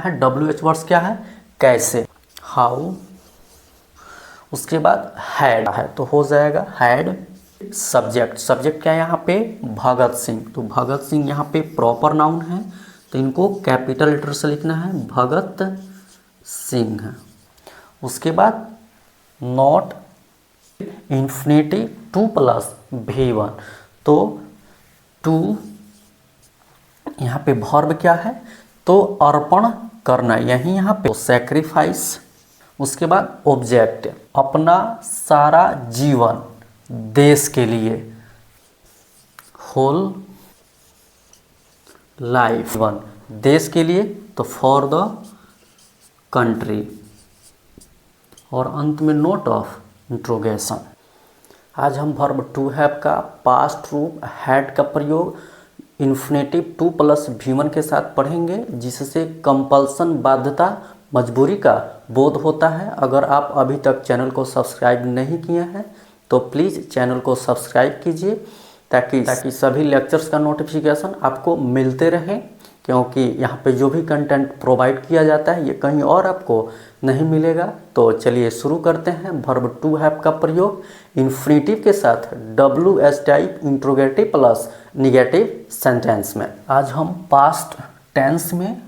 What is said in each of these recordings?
है WH words क्या है, कैसे, हाउ, उसके बाद हैड है तो हो जाएगा हैड। सब्जेक्ट, सब्जेक्ट क्या है यहाँ पे, भगत सिंह, तो भगत सिंह यहाँ पे प्रॉपर नाउन है तो इनको कैपिटल लेटर से लिखना है, भगत सिंह। उसके बाद नॉट इन्फिनिटी 2 प्लस V1, तो 2 यहाँ पे वर्ब क्या है, तो अर्पण करना, यही यहाँ पे सैक्रिफाइस। उसके बाद ऑब्जेक्ट, अपना सारा जीवन देश के लिए, होल लाइफ, वन देश के लिए तो फॉर द कंट्री, और अंत में नोट ऑफ इंट्रोगेशन। आज हम वर्ब टू हैव का पास्ट रूप हैड का प्रयोग इन्फिनेटिव 2 प्लस V1 के साथ पढ़ेंगे, जिससे कंपल्सन बाध्यता मजबूरी का बोध होता है। अगर आप अभी तक चैनल को सब्सक्राइब नहीं किए हैं तो प्लीज़ चैनल को सब्सक्राइब कीजिए ताकि सभी लेक्चर्स का नोटिफिकेशन आपको मिलते रहें, क्योंकि यहाँ पे जो भी कंटेंट प्रोवाइड किया जाता है ये कहीं और आपको नहीं मिलेगा। तो चलिए शुरू करते हैं वर्ब टू हैव का प्रयोग इन्फिनिटिव के साथ WH type interrogative plus negative sentence में। आज हम पास्ट टेंस में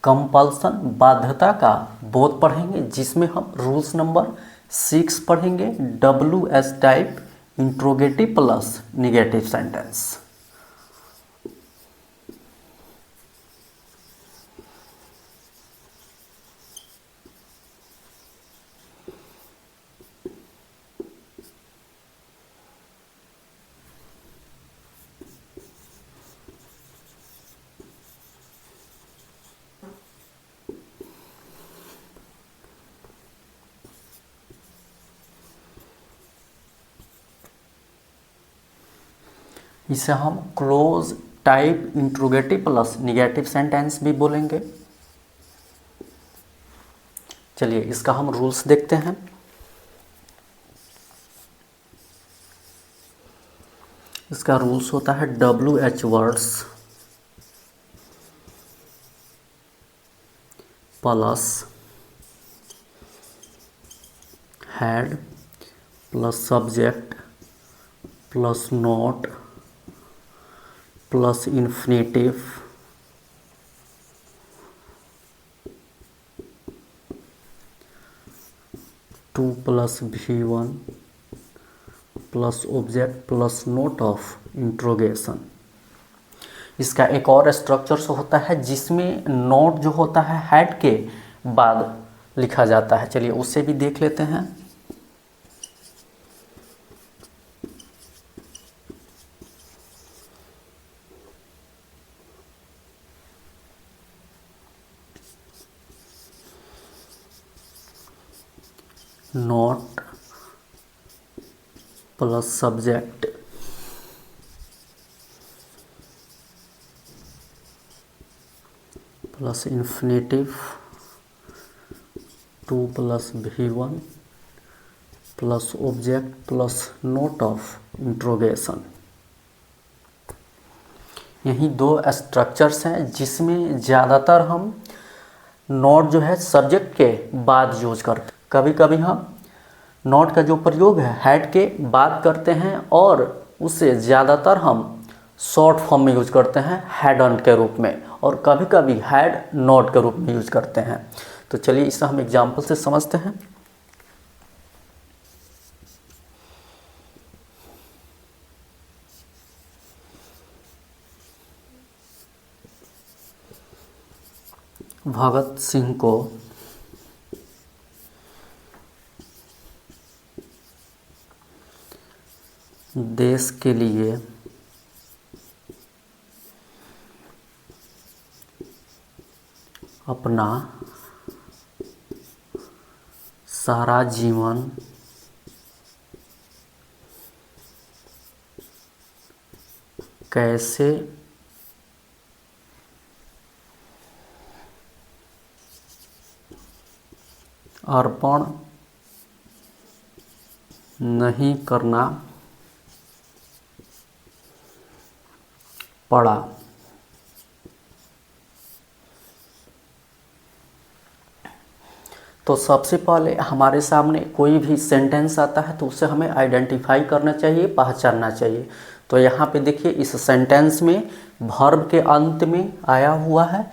कंपल्सन बाध्यता का बोध पढ़ेंगे, जिसमें हम रूल्स नंबर 6 पढ़ेंगे, WH type interrogative plus negative sentence. इसे हम close type interrogative plus negative sentence भी बोलेंगे। चलिए इसका हम रूल्स देखते हैं। इसका रूल्स होता है WH words plus had plus subject plus note plus infinitive two plus V1 plus object plus note of interrogation. इसका एक और स्ट्रक्चर होता है जिसमें नोट जो होता है हैड के बाद लिखा जाता है। चलिए उससे भी देख लेते हैं। Note plus subject plus infinitive 2 plus V1 plus object plus note of interrogation. यही दो स्ट्रक्चर्स हैं जिसमें ज़्यादातर हम नोट जो है सब्जेक्ट के बाद यूज करते हैं। कभी कभी हम नोट का जो प्रयोग है हैड के बाद करते हैं और उससे ज़्यादातर हम शॉर्ट फॉर्म में यूज करते हैं हैड ऑन के रूप में, और कभी कभी हैड नोट के रूप में यूज करते हैं। तो चलिए इसे हम एग्जाम्पल से समझते हैं। भगत सिंह को देश के लिए अपना सारा जीवन कैसे अर्पण नहीं करना पड़ा। तो सबसे पहले हमारे सामने कोई भी सेंटेंस आता है तो उसे हमें आइडेंटिफाई करना चाहिए, पहचानना चाहिए। तो यहाँ पे देखिए इस सेंटेंस में वर्ब के अंत में आया हुआ है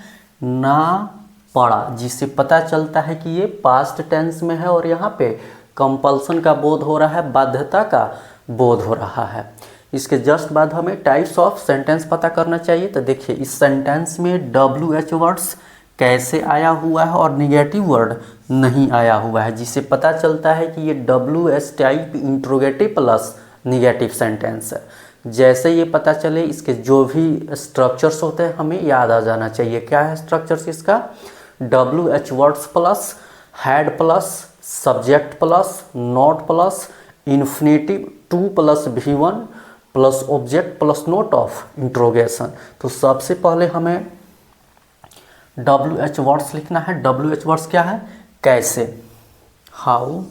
ना पढ़ा, जिससे पता चलता है कि ये पास्ट टेंस में है और यहाँ पे कंपल्सन का बोध हो रहा है, बाध्यता का बोध हो रहा है। इसके जस्ट बाद हमें टाइप्स ऑफ सेंटेंस पता करना चाहिए। तो देखिए इस सेंटेंस में WH वर्ड्स कैसे आया हुआ है और निगेटिव वर्ड नहीं आया हुआ है, जिससे पता चलता है कि ये WH type interrogative plus negative sentence है। जैसे ये पता चले इसके जो भी स्ट्रक्चर्स होते हैं हमें याद आ जाना चाहिए। क्या है स्ट्रक्चर्स इसका? WH words plus had plus subject plus note plus infinitive two plus V1 plus object plus note of interrogation. तो सबसे पहले हमें WH वर्ड्स लिखना है। WH वर्ड्स क्या है? कैसे, हाउ।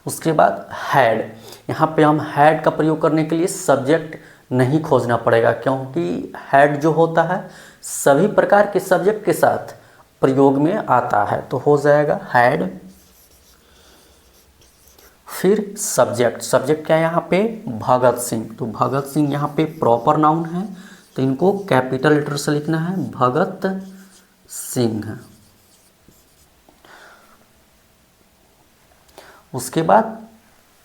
उसके बाद हैड, यहाँ पे हम हैड का प्रयोग करने के लिए सब्जेक्ट नहीं खोजना पड़ेगा, क्योंकि हैड जो होता है सभी प्रकार के सब्जेक्ट के साथ प्रयोग में आता है, तो हो जाएगा हैड। फिर सब्जेक्ट, सब्जेक्ट क्या है यहाँ पे? भगत सिंह। तो भगत सिंह यहाँ पे प्रॉपर नाउन है तो इनको कैपिटल लेटर से लिखना है, भगत सिंह। उसके बाद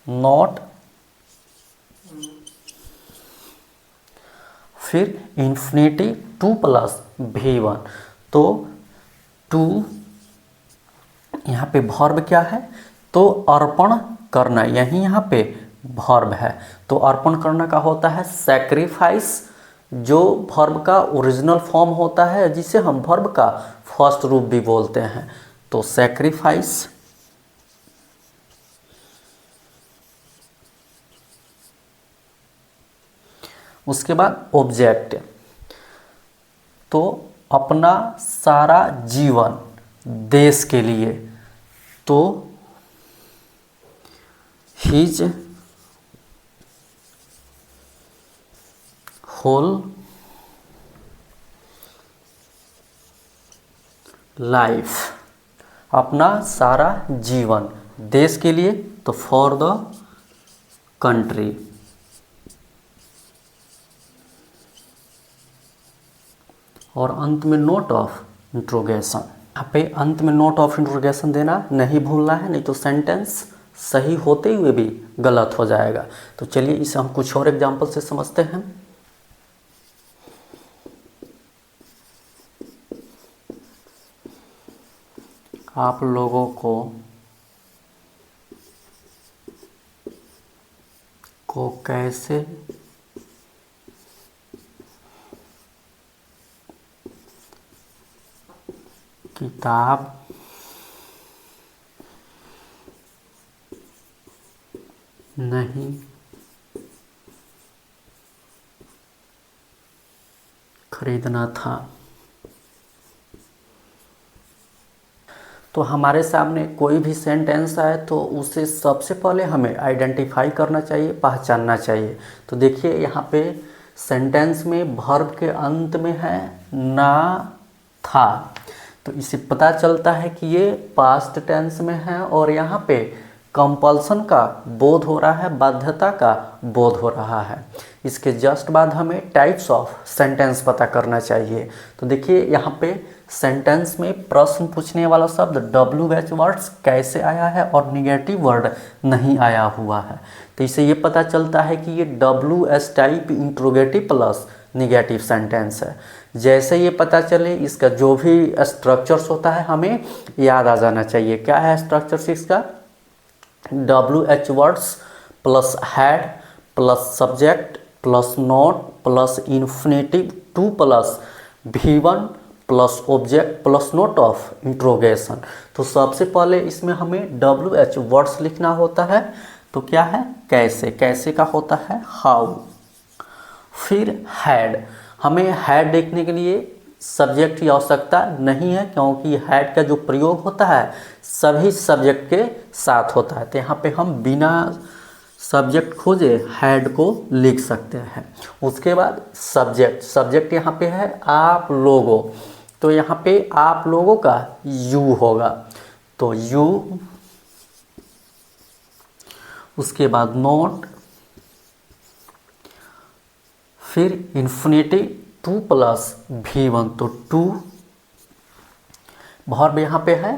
नॉट, फिर इन्फिनेटिव टू प्लस V1। तो टू यहाँ पे वर्ब क्या है? तो अर्पण करना, यही यहाँ पे वर्ब है। तो अर्पण करना का होता है सैक्रिफाइस, जो वर्ब का ओरिजिनल फॉर्म होता है जिसे हम वर्ब का फर्स्ट रूप भी बोलते हैं, तो सैक्रिफाइस। उसके बाद ऑब्जेक्ट, तो अपना सारा जीवन देश के लिए, तो हिज होल लाइफ, अपना सारा जीवन देश के लिए, तो फॉर द कंट्री। और अंत में नोट ऑफ इंट्रोगेशन, यहाँ पे अंत में नोट ऑफ इंट्रोगेशन देना नहीं भूलना है, नहीं तो सेंटेंस सही होते हुए भी गलत हो जाएगा। तो चलिए इसे हम कुछ और एग्जांपल से समझते हैं। आप लोगों को कैसे किताब नहीं खरीदना था। तो हमारे सामने कोई भी सेंटेंस आए तो उसे सबसे पहले हमें आइडेंटिफाई करना चाहिए, पहचानना चाहिए। तो देखिए यहाँ पे सेंटेंस में वर्ब के अंत में है ना था, तो इससे पता चलता है कि ये पास्ट टेंस में है और यहाँ पे कंपल्सन का बोध हो रहा है, बाध्यता का बोध हो रहा है। इसके जस्ट बाद हमें टाइप्स ऑफ सेंटेंस पता करना चाहिए। तो देखिए यहाँ पे सेंटेंस में प्रश्न पूछने वाला शब्द WH वर्ड्स कैसे आया है और निगेटिव वर्ड नहीं आया हुआ है, तो इससे ये पता चलता है कि ये WH type interrogative plus negative sentence है। जैसे ये पता चले इसका जो भी स्ट्रक्चर्स होता है हमें याद आ जाना चाहिए। क्या है स्ट्रक्चर्स इसका? WH words plus had plus subject plus note plus infinitive two plus V1 plus object plus note of interrogation. तो सबसे पहले इसमें हमें WH वर्ड्स लिखना होता है, तो क्या है? कैसे, कैसे का होता है हाउ। फिर हैड, हमें हैड देखने के लिए सब्जेक्ट की आवश्यकता नहीं है, क्योंकि हैड का जो प्रयोग होता है सभी सब्जेक्ट के साथ होता है, तो यहाँ पे हम बिना सब्जेक्ट खोजे हैड को लिख सकते हैं। उसके बाद सब्जेक्ट, सब्जेक्ट यहाँ पे है आप लोगों, तो यहाँ पे आप लोगों का यू होगा, तो यू, उसके बाद नॉट, फिर इन्फिनिटी 2 प्लस V1 तो 2। वर्ब यहाँ पे है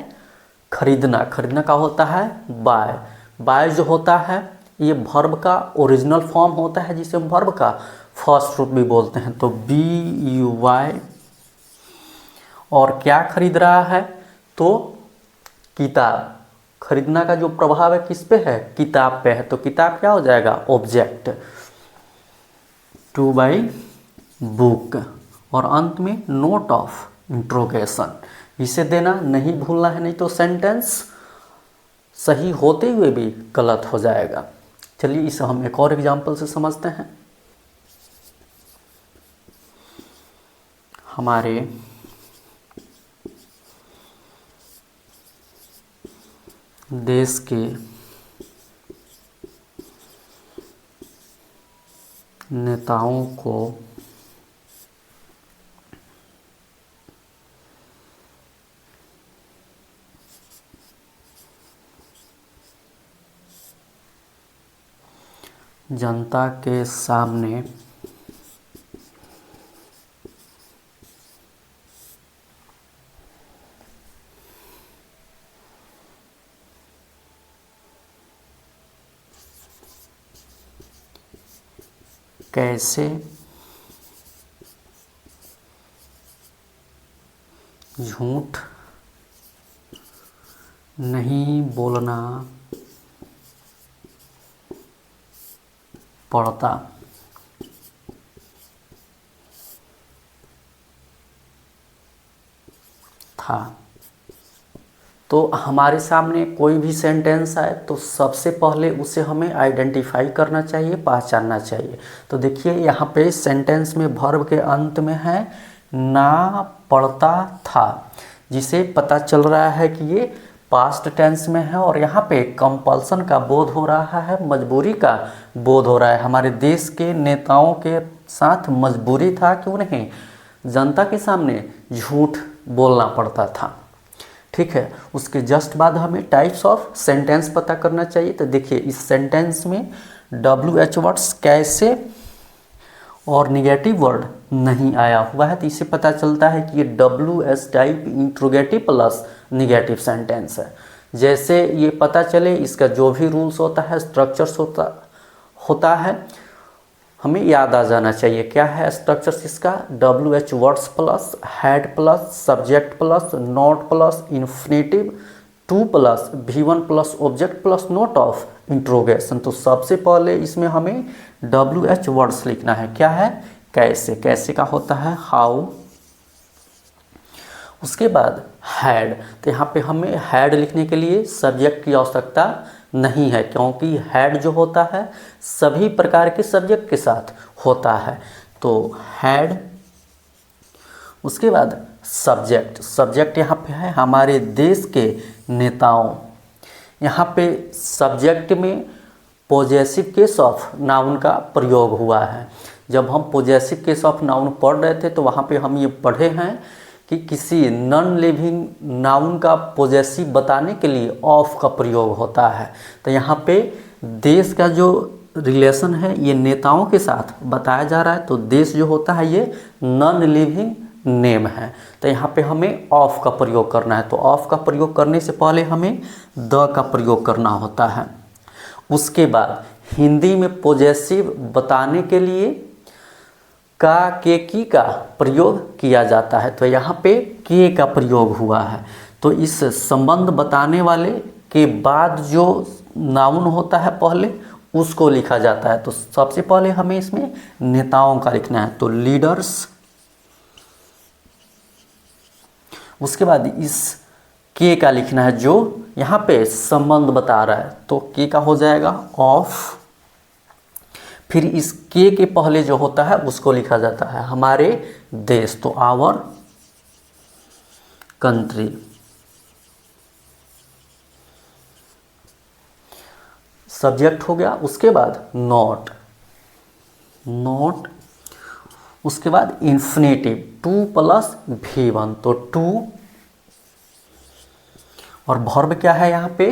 खरीदना, खरीदना का होता है बाय। बाय जो होता है ये वर्ब का ओरिजिनल फॉर्म होता है जिसे हम वर्ब का फर्स्ट रूप भी बोलते हैं, तो BUY। और क्या खरीद रहा है, तो किताब। खरीदना का जो प्रभाव है किस पे है, किताब पे है, तो किताब क्या हो जाएगा, ऑब्जेक्ट। Two by book. और अंत में नोट ऑफ इंट्रोगेशन, इसे देना नहीं भूलना है, नहीं तो सेंटेंस सही होते हुए भी गलत हो जाएगा। चलिए इसे हम एक और एग्जांपल से समझते हैं। हमारे देश के नेताओं को जनता के सामने कैसे झूठ नहीं बोलना पड़ता। था। तो हमारे सामने कोई भी सेंटेंस आए तो सबसे पहले उसे हमें आइडेंटिफाई करना चाहिए, पहचानना चाहिए। तो देखिए यहाँ पे सेंटेंस में वर्ब के अंत में है ना पड़ता था, जिसे पता चल रहा है कि ये पास्ट टेंस में है और यहाँ पे कंपल्सन का बोध हो रहा है, मजबूरी का बोध हो रहा है। हमारे देश के नेताओं के साथ मजबूरी था कि उन्हें जनता के सामने झूठ बोलना पड़ता था। ठीक है, उसके जस्ट बाद हमें टाइप्स ऑफ सेंटेंस पता करना चाहिए। तो देखिए इस सेंटेंस में WH वर्ड्स कैसे और निगेटिव वर्ड नहीं आया हुआ है, तो इससे पता चलता है कि ये WH type interrogative plus negative sentence है। जैसे ये पता चले इसका जो भी रूल्स होता है, स्ट्रक्चर्स होता है, हमें याद आ जाना चाहिए। क्या है स्ट्रक्चर्स इसका, WH words plus had plus subject plus not plus infinitive 2 plus V1 plus object plus note of interrogation. तो सबसे पहले इसमें हमें WH वर्ड्स लिखना है। क्या है, कैसे, कैसे का होता है हाउ। उसके बाद हैड, तो यहाँ पे हमें हैड लिखने के लिए सब्जेक्ट की आवश्यकता नहीं है, क्योंकि हैड जो होता है सभी प्रकार के सब्जेक्ट के साथ होता है। तो हैड, उसके बाद सब्जेक्ट, सब्जेक्ट यहाँ पे है हमारे देश के नेताओं। यहाँ पे सब्जेक्ट में पॉजेसिव केस ऑफ नाउन का प्रयोग हुआ है। जब हम पॉजेसिव केस ऑफ नाउन पढ़ रहे थे तो वहाँ पे हम ये पढ़े हैं कि किसी नॉन लिविंग नाउन का पॉजेसिव बताने के लिए ऑफ का प्रयोग होता है। तो यहाँ पे देश का जो रिलेशन है ये नेताओं के साथ बताया जा रहा है। तो देश जो होता है ये नॉन लिविंग नेम है, तो यहाँ पे हमें ऑफ का प्रयोग करना है। तो ऑफ का प्रयोग करने से पहले हमें द का प्रयोग करना होता है। उसके बाद हिंदी में पॉजेसिव बताने के लिए का, के, की का प्रयोग किया जाता है। तो यहाँ पे के का प्रयोग हुआ है। तो इस संबंध बताने वाले के बाद जो नाउन होता है पहले उसको लिखा जाता है। तो सबसे पहले हमें इसमें नेताओं का लिखना है, तो लीडर्स। उसके बाद इस के का लिखना है जो यहाँ पे संबंध बता रहा है, तो के का हो जाएगा ऑफ। फिर इस के पहले जो होता है उसको लिखा जाता है हमारे देश, तो आवर कंट्री। सब्जेक्ट हो गया। उसके बाद नॉट, नॉट। उसके बाद इन्फिनिटिव 2 प्लस V1 तो 2। और वर्ब क्या है यहाँ पे,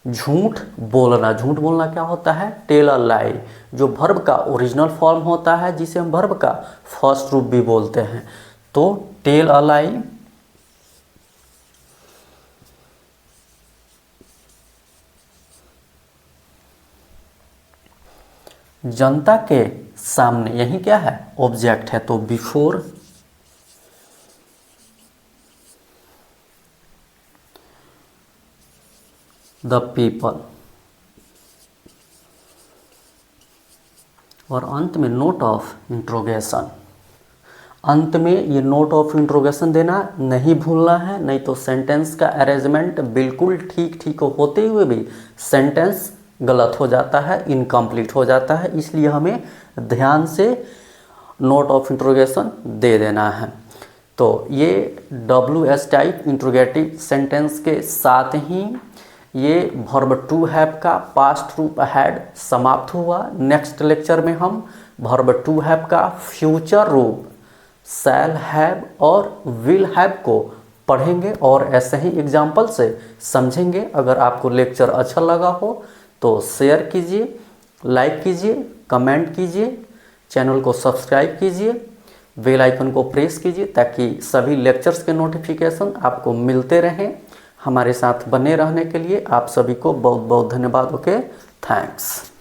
झूठ बोलना। झूठ बोलना क्या होता है, टेल अ लाई, जो वर्ब का ओरिजिनल फॉर्म होता है, जिसे हम वर्ब का फर्स्ट रूप भी बोलते हैं। तो टेल अ लाई, जनता के सामने, यही क्या है, ऑब्जेक्ट है, तो बिफोर द पीपल, और अंत में नोट ऑफ इंट्रोगेशन। अंत में ये नोट ऑफ इंट्रोगेशन देना नहीं भूलना है, नहीं तो सेंटेंस का अरेंजमेंट बिल्कुल ठीक ठीक होते हुए भी सेंटेंस गलत हो जाता है, इनकम्प्लीट हो जाता है। इसलिए हमें ध्यान से नोट ऑफ इंट्रोगेशन दे देना है। तो ये WH टाइप इंट्रोगेटिव सेंटेंस के साथ ही ये वर्ब टू हैव का पास्ट रूप हैड समाप्त हुआ। नेक्स्ट लेक्चर में हम वर्ब टू हैव का फ्यूचर रूप शैल हैव और विल हैव को पढ़ेंगे और ऐसे ही एग्जाम्पल से समझेंगे। अगर आपको लेक्चर अच्छा लगा हो तो शेयर कीजिए, लाइक कीजिए, कमेंट कीजिए, चैनल को सब्सक्राइब कीजिए, बेल आइकन को प्रेस कीजिए ताकि सभी लेक्चर्स के नोटिफिकेशन आपको मिलते रहें। हमारे साथ बने रहने के लिए आप सभी को बहुत बहुत धन्यवाद। Okay, thanks.